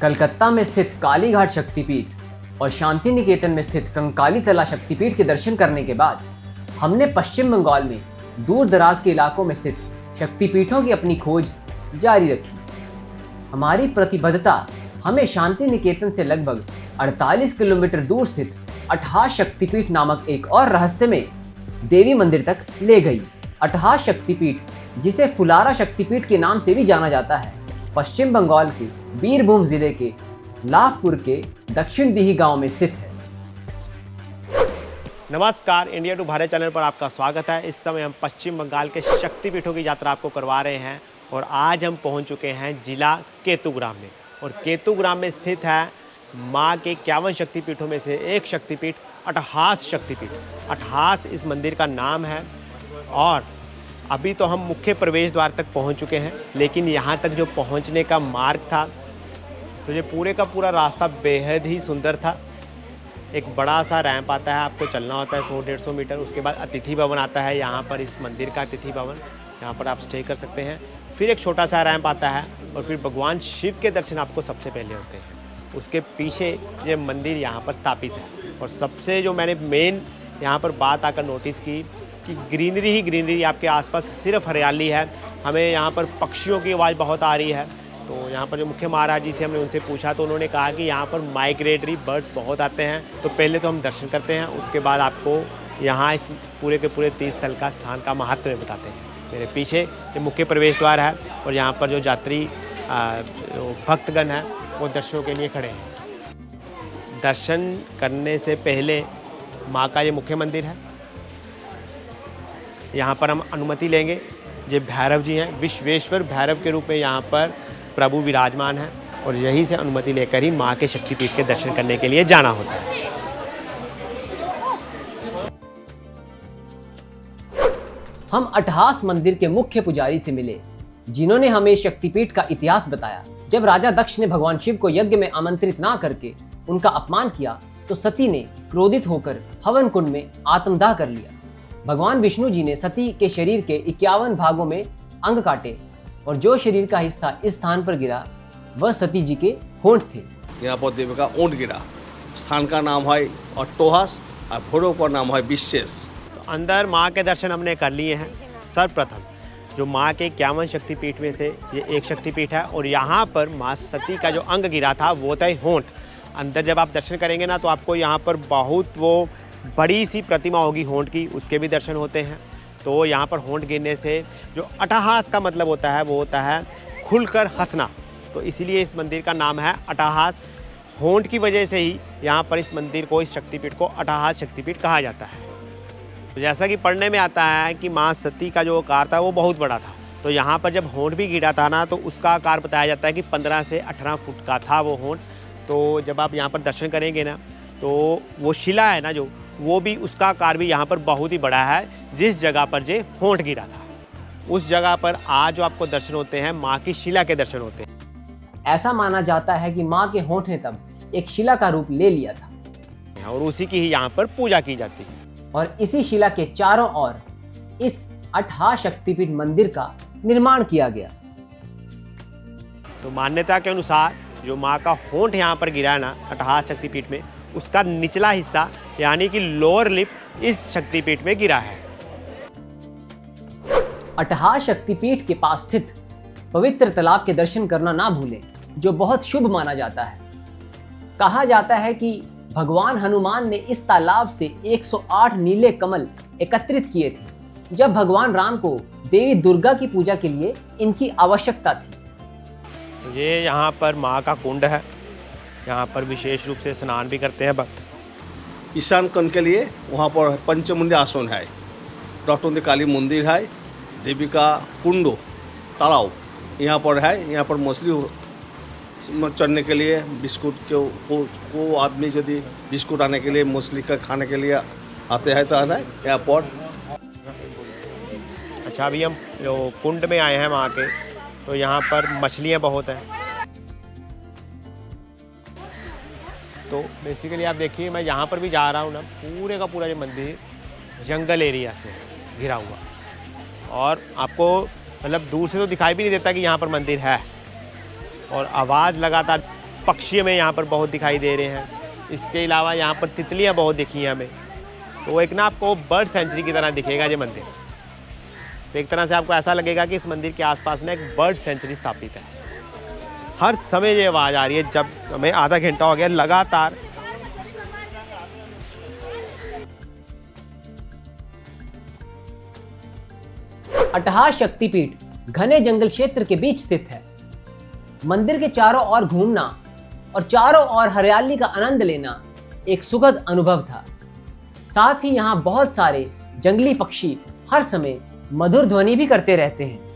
कलकत्ता में स्थित कालीघाट शक्तिपीठ और शांति निकेतन में स्थित कंकाली तला शक्तिपीठ के दर्शन करने के बाद हमने पश्चिम बंगाल में दूर दराज के इलाकों में स्थित शक्तिपीठों की अपनी खोज जारी रखी। हमारी प्रतिबद्धता हमें शांति निकेतन से लगभग 48 किलोमीटर दूर स्थित अट्ठाश शक्तिपीठ नामक एक और रहस्यमय देवी मंदिर तक ले गई। अट्ठाश शक्तिपीठ, जिसे फुलारा शक्तिपीठ के नाम से भी जाना जाता है, पश्चिम बंगाल के बीरभूम जिले के लाभपुर के दक्षिण दीही गांव में स्थित है। नमस्कार, इंडिया टू भारत चैनल पर आपका स्वागत है। इस समय हम पश्चिम बंगाल के शक्तिपीठों की यात्रा आपको करवा रहे हैं और आज हम पहुंच चुके हैं जिला केतुग्राम में। और केतुग्राम में स्थित है माँ के 51 शक्तिपीठों में से एक शक्तिपीठ अट्ठास शक्तिपीठ। अट्ठास इस मंदिर का नाम है और अभी तो हम मुख्य प्रवेश द्वार तक पहुंच चुके हैं, लेकिन यहाँ तक जो पहुँचने का मार्ग था तो ये पूरे का पूरा रास्ता बेहद ही सुंदर था। एक बड़ा सा रैंप आता है, आपको चलना होता है 100-150 मीटर। उसके बाद अतिथि भवन आता है, यहाँ पर इस मंदिर का अतिथि भवन, यहाँ पर आप स्टे कर सकते हैं। फिर एक छोटा सा रैंप आता है और फिर भगवान शिव के दर्शन आपको सबसे पहले होते हैं। उसके पीछे ये मंदिर यहाँ पर स्थापित है। और सबसे जो मैंने मेन यहाँ पर बात आकर नोटिस की कि ग्रीनरी ही ग्रीनरी, आपके आसपास सिर्फ हरियाली है। हमें यहाँ पर पक्षियों की आवाज़ बहुत आ रही है। तो यहाँ पर जो मुख्य महाराज जी से हमने उनसे पूछा तो उन्होंने कहा कि यहाँ पर माइग्रेटरी बर्ड्स बहुत आते हैं। तो पहले तो हम दर्शन करते हैं, उसके बाद आपको यहाँ इस पूरे के पूरे तीर्थ स्थल का स्थान का महत्व बताते हैं। मेरे पीछे ये मुख्य प्रवेश द्वार है और यहाँ पर जो यात्री भक्तगण हैं वो दर्शनों के लिए खड़े हैं। दर्शन करने से पहले माँ का ये मुख्य मंदिर है, यहाँ पर हम अनुमति लेंगे। ये भैरव जी हैं, विश्वेश्वर भैरव के रूप में यहाँ पर प्रभु विराजमान है और यहीं से अनुमति लेकर ही माँ के शक्तिपीठ के दर्शन करने के लिए जाना होता है। हम अट्ठास मंदिर के मुख्य पुजारी से मिले, जिन्होंने हमें शक्तिपीठ का इतिहास बताया। जब राजा दक्ष ने भगवान शिव को यज्ञ में आमंत्रित ना करके उनका अपमान किया तो सती ने क्रोधित होकर हवन कुंड में आत्मदाह कर लिया। भगवान विष्णु जी ने सती के शरीर के 51 भागों में अंग काटे और जो शरीर का हिस्सा इस स्थान पर गिरा वह सती जी के होंठ थे। यहाँ पर देवी का ओंठ गिरा। स्थान का नाम है अट्ठास और भैरव का नाम है विशेष। तो अंदर माँ के दर्शन हमने कर लिए हैं। सर्वप्रथम जो माँ के 51 शक्तिपीठ में से ये एक शक्तिपीठ है और यहाँ पर माँ सती का जो अंग गिरा था वो था होंठ। अंदर जब आप दर्शन करेंगे ना तो आपको यहाँ पर बहुत वो बड़ी सी प्रतिमा होगी होंठ की, उसके भी दर्शन होते हैं। तो यहाँ पर होंठ गिरने से जो अट्ठास का मतलब होता है वो होता है खुलकर हंसना। तो इसीलिए इस मंदिर का नाम है अट्ठास। होंठ की वजह से ही यहाँ पर इस मंदिर को, इस शक्तिपीठ को अट्ठास शक्तिपीठ कहा जाता है। तो जैसा कि पढ़ने में आता है कि माँ सती का जो आकार था वो बहुत बड़ा था। तो यहाँ पर जब होंठ भी गिरा था ना तो उसका आकार बताया जाता है कि 15 से 18 फुट का था वो होंठ। तो जब आप यहाँ पर दर्शन करेंगे ना तो वो शिला है ना जो, वो भी उसका आकार भी यहाँ पर बहुत ही बड़ा है। जिस जगह पर जे होंठ गिरा था उस जगह पर आज जो आपको दर्शन होते हैं माँ की शिला के दर्शन होते हैं। ऐसा माना जाता है कि माँ के होंठ ने तब एक शिला का रूप ले लिया था और उसी की ही यहाँ पर पूजा की जाती है। और इसी शिला के चारों ओर इस अट्ठास शक्तिपीठ मंदिर का निर्माण किया गया। तो मान्यता के अनुसार जो माँ का होंठ यहाँ पर गिरा ना अट्ठास शक्तिपीठ में, उसका निचला हिस्सा यानी कि लोअर लिप इस शक्तिपीठ में गिरा है। अट्ठास शक्तिपीठ के पास स्थित पवित्र तालाब के दर्शन करना ना भूलें, जो बहुत शुभ माना जाता है। कहा जाता है कि भगवान हनुमान ने इस तालाब से 108 नीले कमल एकत्रित किए थे जब भगवान राम को देवी दुर्गा की पूजा के लिए इनकी आवश्यकता थी। ये यहाँ पर माँ का कुंड है, यहाँ पर विशेष रूप से स्नान भी करते हैं भक्त। ईशान कोण के लिए वहाँ पर पंचमुंडी आसन है, डॉक्टर काली मंदिर है, देवी का कुंड तालाब यहाँ पर है। यहाँ पर मछली चढ़ने के लिए बिस्कुट को आदमी यदि बिस्कुट आने के लिए मछली का खाने के लिए आते हैं तो आना है यहाँ पर। अच्छा, अभी हम जो कुंड में आए हैं वहाँ के, तो यहाँ पर मछलियाँ बहुत हैं। तो बेसिकली आप देखिए, मैं यहाँ पर भी जा रहा हूँ ना, पूरे का पूरा ये मंदिर जंगल एरिया से घिरा हुआ और आपको मतलब दूर से तो दिखाई भी नहीं देता कि यहाँ पर मंदिर है। और आवाज़ लगातार पक्षी हमें यहाँ पर बहुत दिखाई दे रहे हैं। इसके अलावा यहाँ पर तितलियाँ बहुत दिखी हैं हमें। तो एक ना आपको बर्ड सेंचुरी की तरह दिखेगा ये मंदिर। तो एक तरह से आपको ऐसा लगेगा कि इस मंदिर के आसपास ना एक बर्ड सेंचुरी स्थापित है। हर समय ये आवाज़ आ रही है, जब हमें आधा घंटा हो गया लगातार। अट्टहास शक्तिपीठ घने जंगल क्षेत्र के बीच स्थित है। मंदिर के चारों ओर घूमना और चारों ओर हरियाली का आनंद लेना एक सुखद अनुभव था। साथ ही यहाँ बहुत सारे जंगली पक्षी हर समय मधुर ध्वनि भी करते रहते हैं।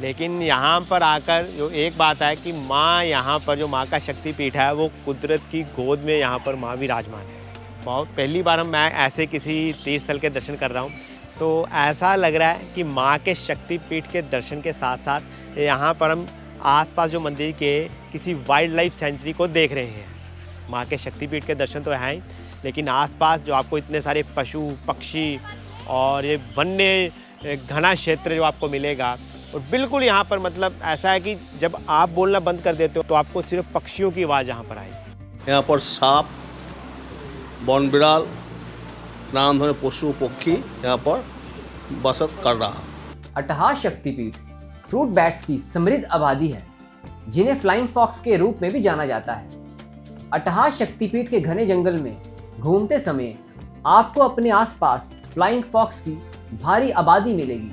लेकिन यहाँ पर आकर जो एक बात है कि माँ यहाँ पर जो माँ का शक्तिपीठ है वो कुदरत की गोद में यहाँ पर माँ विराजमान है। बहुत पहली बार मैं ऐसे किसी तीर्थ स्थल के दर्शन कर रहा हूँ, तो ऐसा लग रहा है कि माँ के शक्तिपीठ के दर्शन के साथ साथ यहाँ पर हम आसपास जो मंदिर के किसी वाइल्ड लाइफ सेंचुरी को देख रहे हैं। माँ के शक्तिपीठ के दर्शन तो हैं ही, लेकिन आसपास जो आपको इतने सारे पशु पक्षी और ये वन्य घना क्षेत्र जो आपको मिलेगा। और बिल्कुल यहाँ पर मतलब ऐसा है कि जब आप बोलना बंद कर देते हो तो आपको सिर्फ पक्षियों की आवाज़ यहाँ पर आएगी। यहाँ पर सांप, वन बिड़ाल, नाना धरনের पशु पक्षी यहाँ पर बसत कर रहा है। अट्टहास शक्तिपीठ फ्रूट बैट्स की समृद्ध आबादी है, जिन्हें फ्लाइंग फॉक्स के रूप में भी जाना जाता है। अट्टहास शक्तिपीठ के घने जंगल में घूमते समय आपको अपने आसपास फ्लाइंग फॉक्स की भारी आबादी मिलेगी।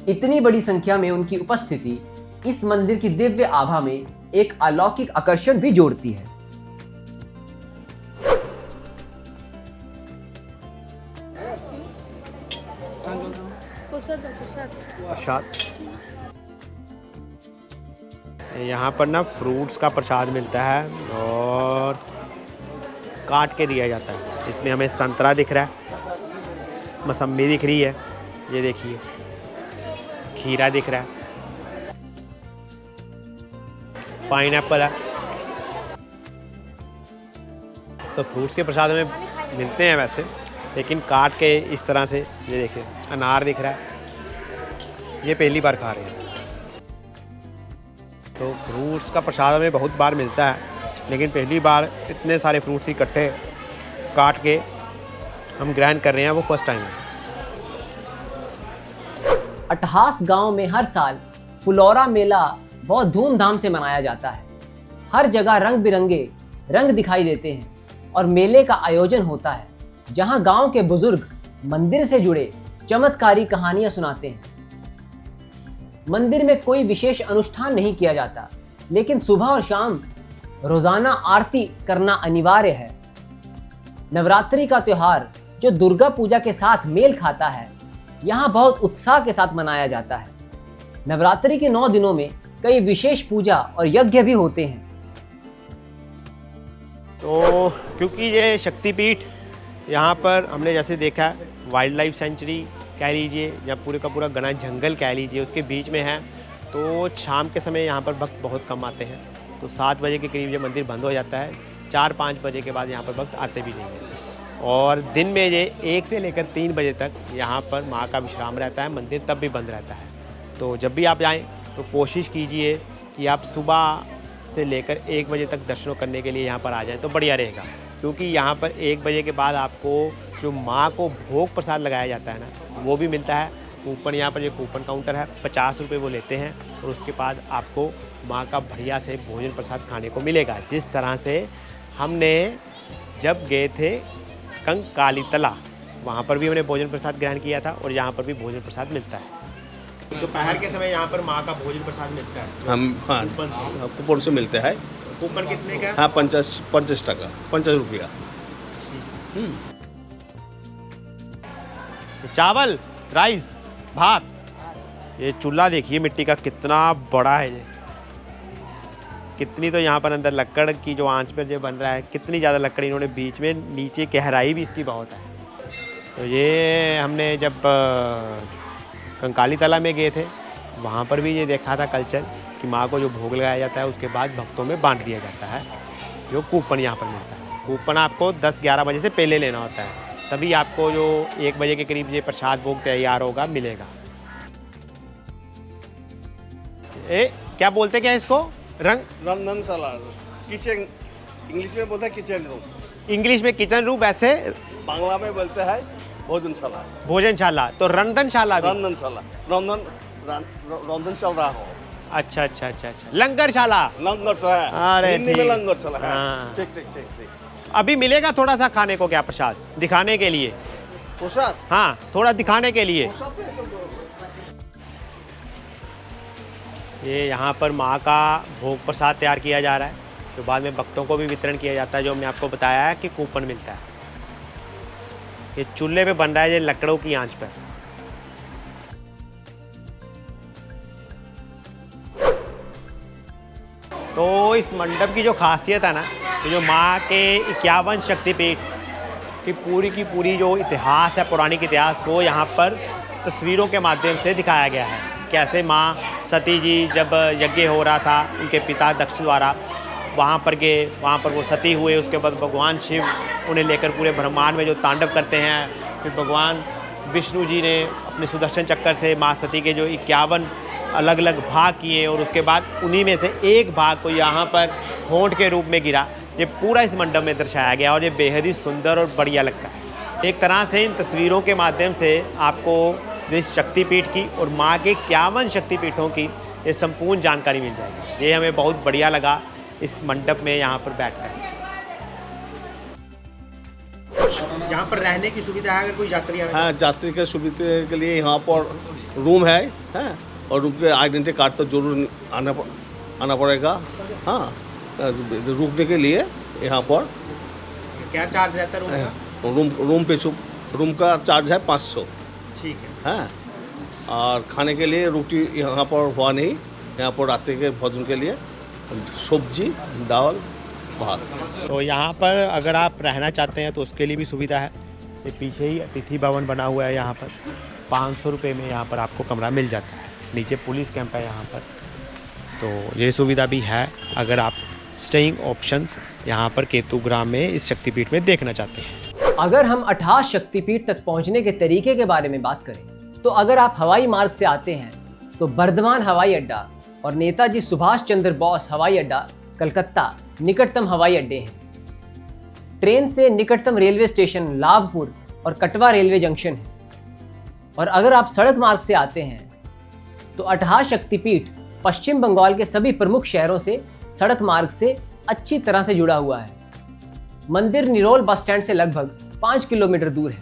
इतनी बड़ी संख्या में उनकी उपस्थिति इस मंदिर की दिव्य आभा में एक अलौकिक आकर्षण भी जोड़ती है। यहाँ पर ना फ्रूट्स का प्रसाद मिलता है और काट के दिया जाता है। इसमें हमें संतरा दिख रहा है, मौसम्बी दिख रही है, ये देखिए खीरा दिख रहा है, पाइनएप्पल है। तो फ्रूट्स के प्रसाद हमें मिलते हैं वैसे, लेकिन काट के इस तरह से। ये देखिए अनार दिख रहा है, ये पहली बार खा रहे हैं। तो फ्रूट्स का प्रसाद हमें बहुत बार मिलता है, लेकिन पहली बार इतने सारे फ्रूट्स इकट्ठे काट के हम ग्रहण कर रहे हैं, वो फर्स्ट टाइम है। अट्टहास गांव में हर साल फुलौरा मेला बहुत धूमधाम से मनाया जाता है। हर जगह रंग बिरंगे रंग दिखाई देते हैं और मेले का आयोजन होता है, जहां गांव के बुजुर्ग मंदिर से जुड़े चमत्कारी कहानियां सुनाते हैं। मंदिर में कोई विशेष अनुष्ठान नहीं किया जाता, लेकिन सुबह और शाम रोजाना आरती करना अनिवार्य है। नवरात्रि का त्योहार जो दुर्गा पूजा के साथ मेल खाता है, यहाँ बहुत उत्साह के साथ मनाया जाता है। नवरात्रि के 9 दिनों में कई विशेष पूजा और यज्ञ भी होते हैं। तो क्योंकि ये शक्तिपीठ यहाँ पर हमने जैसे देखा है वाइल्ड लाइफ सेंचुरी कह लीजिए या पूरे का पूरा घना जंगल कह लीजिए, उसके बीच में है। तो शाम के समय यहाँ पर भक्त बहुत कम आते हैं। तो 7 बजे के करीब ये मंदिर बंद हो जाता है। 4-5 बजे के बाद यहाँ पर भक्त आते भी नहीं हैं। और दिन में ये 1 से लेकर 3 बजे तक यहाँ पर माँ का विश्राम रहता है, मंदिर तब भी बंद रहता है। तो जब भी आप जाएँ तो कोशिश कीजिए कि आप सुबह से लेकर 1 बजे तक दर्शनों करने के लिए यहाँ पर आ जाएँ तो बढ़िया रहेगा। क्योंकि यहाँ पर 1 बजे के बाद आपको जो माँ को भोग प्रसाद लगाया जाता है ना, वो भी मिलता है। कूपन यहाँ पर जो कूपन काउंटर है 50 रुपये वो लेते हैं, और उसके बाद आपको माँ का बढ़िया से भोजन प्रसाद खाने को मिलेगा। जिस तरह से हमने जब गए थे कंकाली तला, वहाँ पर भी हमने भोजन प्रसाद ग्रहण किया था, और यहाँ पर भी भोजन प्रसाद मिलता है। दोपहर के समय यहाँ पर माँ का भोजन प्रसाद मिलता है। हम कूपन से मिलते हैं। कूपन कितने का? हाँ 50 टका, 50 रुपया। चावल, राइस, भात। ये चूल्हा देखिए मिट्टी का कितना बड़ा है। ये कितनी तो यहाँ पर अंदर लकड़ की जो आंच पर जो बन रहा है, कितनी ज़्यादा लकड़ इन्होंने बीच में, नीचे गहराई भी इसकी बहुत है। तो ये हमने जब कंकाली तला में गए थे, वहाँ पर भी ये देखा था कल्चर कि माँ को जो भोग लगाया जाता है उसके बाद भक्तों में बांट दिया जाता है। जो कूपन यहाँ पर मिलता है, कूपन आपको 10-11 बजे से पहले लेना होता है, तभी आपको जो 1 बजे के करीब ये प्रसाद भोग तैयार होगा मिलेगा। क्या बोलते क्या इसको? रंग रंधन सलाद। किचन इंग्लिश में बोलते हैं किचन रूम, इंग्लिश में किचन रूम, वैसे बांग्ला में बोलते हैं भोजनशाला, भोजनशाला। तो रंधनशाला भी? रंधनशाला, रंधन चल रहा हो। अच्छा अच्छा अच्छा अच्छा, लंगरशाला। लंगरशाला, अरे हिंदी में ठीक। लंगरशाला है। हाँ। ठीक ठीक ठीक ठीक। अभी मिलेगा थोड़ा सा खाने को क्या प्रसाद, दिखाने के लिए? प्रसाद? हाँ, थोड़ा दिखाने के लिए। ये यहाँ पर माँ का भोग प्रसाद तैयार किया जा रहा है, तो बाद में भक्तों को भी वितरण किया जाता है, जो हमने आपको बताया है कि कूपन मिलता है। ये चूल्हे पे बन रहा है, ये लकड़ों की आंच पर। तो इस मंडप की जो खासियत है ना, तो जो माँ के 51 शक्तिपीठ की पूरी जो इतिहास है, पौराणिक इतिहास, वो यहाँ पर तस्वीरों के माध्यम से दिखाया गया है। कैसे माँ सती जी जब यज्ञ हो रहा था उनके पिता दक्ष द्वारा, वहाँ पर गए, वहाँ पर वो सती हुए, उसके बाद भगवान शिव उन्हें लेकर पूरे ब्रह्मांड में जो तांडव करते हैं। फिर भगवान विष्णु जी ने अपने सुदर्शन चक्कर से माँ सती के जो 51 अलग अलग भाग किए, और उसके बाद उन्हीं में से एक भाग को यहाँ पर होंठ के रूप में गिरा। ये पूरा इस मंडप में दर्शाया गया और ये बेहद ही सुंदर और बढ़िया लगता है। एक तरह से इन तस्वीरों के माध्यम से आपको इस शक्तिपीठ की और माँ के 51 शक्तिपीठों की ये संपूर्ण जानकारी मिल जाएगी। ये हमें बहुत बढ़िया लगा इस मंडप में यहाँ पर बैठकर। यहाँ पर रहने की सुविधा है अगर कोई यात्री आए? हाँ, यात्री के सुविधा के लिए यहाँ पर रूम है, हैं, और रूम के आइडेंटिटी कार्ड तो जरूर आना पड़ेगा। हाँ, रुकने के लिए यहाँ पर क्या चार्ज रहता है रूम का? रूम का चार्ज है 500। ठीक है। हाँ, और खाने के लिए रोटी यहाँ पर हुआ नहीं, यहाँ पर रात के भोजन के लिए सब्जी, दाल, भात। तो यहाँ पर अगर आप रहना चाहते हैं तो उसके लिए भी सुविधा है। ये पीछे ही अतिथि भवन बना हुआ है, यहाँ पर 500 रुपये में यहाँ पर आपको कमरा मिल जाता है। नीचे पुलिस कैंप है यहाँ पर, तो ये सुविधा भी है अगर आप स्टेइंग ऑप्शंस यहाँ पर केतुग्राम में इस शक्तिपीठ में देखना चाहते हैं। अगर हम 18 शक्तिपीठ तक पहुंचने के तरीके के बारे में बात करें, तो अगर आप हवाई मार्ग से आते हैं तो बर्धमान हवाई अड्डा और नेताजी सुभाष चंद्र बोस हवाई अड्डा कलकत्ता निकटतम हवाई अड्डे हैं। ट्रेन से निकटतम रेलवे स्टेशन लाभपुर और कटवा रेलवे जंक्शन है। और अगर आप सड़क मार्ग से आते हैं तो 18 शक्तिपीठ पश्चिम बंगाल के सभी प्रमुख शहरों से सड़क मार्ग से अच्छी तरह से जुड़ा हुआ है। मंदिर निरोल बस स्टैंड से लगभग 5 किलोमीटर दूर है,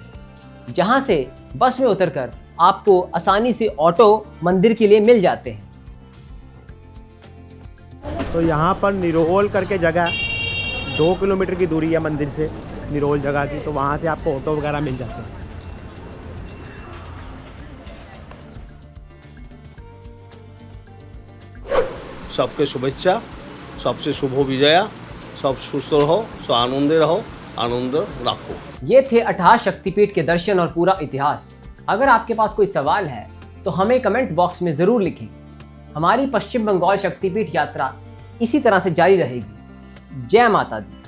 जहां से बस में उतरकर आपको आसानी से ऑटो मंदिर के लिए मिल जाते हैं। तो यहाँ पर निरोल करके जगह 2 किलोमीटर की दूरी है मंदिर से, निरोल जगह की, तो वहाँ से आपको ऑटो वगैरह मिल जाते हैं। सबके शुभेच्छा, सबसे शुभ विजया, सब सुस्थ रहो, सब आनंदे रहो, आनंद रखो। ये थे 18 शक्तिपीठ के दर्शन और पूरा इतिहास। अगर आपके पास कोई सवाल है तो हमें कमेंट बॉक्स में ज़रूर लिखें। हमारी पश्चिम बंगाल शक्तिपीठ यात्रा इसी तरह से जारी रहेगी। जय माता दी।